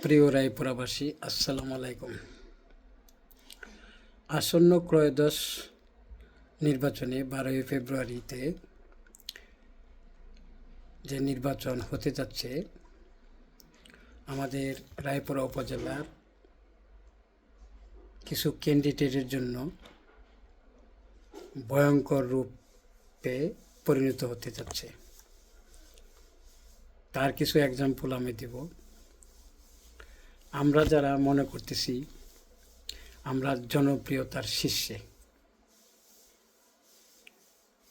প্রিয় রায়পুরাবাসী, আসসালামু আলাইকুম। আসন্ন ত্রয়োদশ নির্বাচনে 12ই ফেব্রুয়ারিতে যে নির্বাচন হতে যাচ্ছে, আমাদের রায়পুরা উপজেলার কিছু ক্যান্ডিডেটের জন্য ভয়ঙ্কর রূপে পরিণত হতে যাচ্ছে। তার কিছু এক্সাম্পল আমি দেব। আমরা যারা মনে করতেছি আমরা জনপ্রিয়তার শীর্ষে,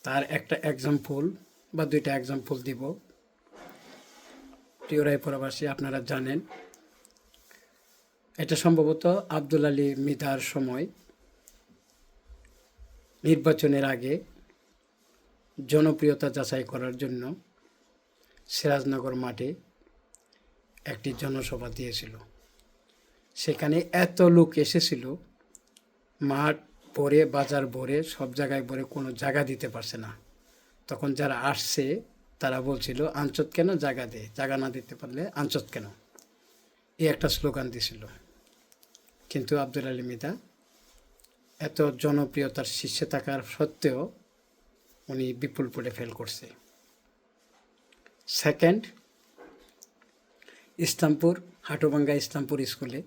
তার একটা এক্সাম্পল বা দুইটা এক্সাম্পল দিব। প্রিয় রায়পুরাবাসী, আপনারা জানেন এটা সম্ভবত আব্দুল আলী মৃধার সময় নির্বাচনের আগে জনপ্রিয়তা যাচাই করার জন্য সিরাজনগর মাঠে একটি জনসভা দিয়েছিল। সেখানে এত লোক এসেছিল, মাঠ ভরে, বাজার ভরে, সব জায়গায় ভরে, কোনো জায়গা দিতে পারছে না। তখন যারা আসছে তারা বলছিল, আঞ্চত কেন জায়গা দে, জায়গা না দিতে পারলে আঞ্চত কেন, এই একটা স্লোগান দিছিল। কিন্তু আব্দুল আলী মৃধা এত জনপ্রিয়তার শীর্ষে থাকার সত্ত্বেও উনি বিপুল ভোটে ফেল করছে। সেকেন্ড, ইসলামপুর হাটুভাঙ্গা ইসলামপুর স্কুলে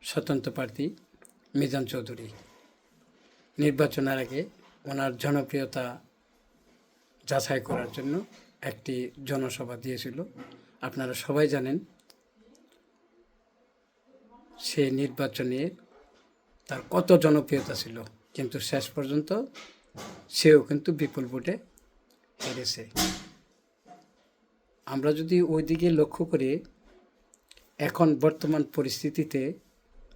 স্বতন্ত্র প্রার্থী মিজান চৌধুরী নির্বাচনের আগে ওনার জনপ্রিয়তা যাচাই করার জন্য একটি জনসভা দিয়েছিল। আপনারা সবাই জানেন সে নির্বাচনে তার কত জনপ্রিয়তা ছিল, কিন্তু শেষ পর্যন্ত সেও কিন্তু বিপুল ভোটে হেরেছে। আমরা যদি ওই দিকে লক্ষ্য করি, এখন বর্তমান পরিস্থিতিতে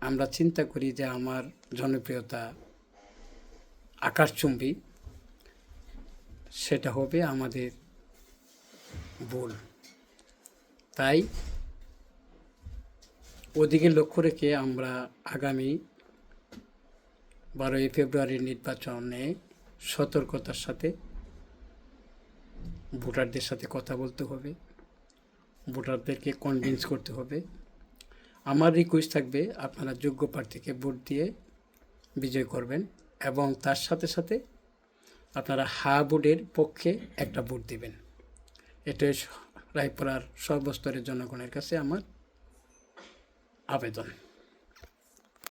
আমরা চিন্তা করি যে আমার জনপ্রিয়তা আকাশচুম্বী, সেটা হবে আমাদের ভুল। তাই ওদিকে লক্ষ্য রেখে আমরা আগামী 12ই ফেব্রুয়ারির নির্বাচনে সতর্কতার সাথে ভোটারদের সাথে কথা বলতে হবে, ভোটারদেরকে কনভিন্স করতে হবে। আমার রিকোয়েস্ট থাকবে, আপনারা যোগ্য প্রার্থীকে ভোট দিয়ে বিজয় করবেন এবং তার সাথে সাথে আপনারা হা ভোটের পক্ষে একটা ভোট দিবেন। এটাই রায়পুরার সর্বস্তরের জনগণের কাছে আমার আবেদন।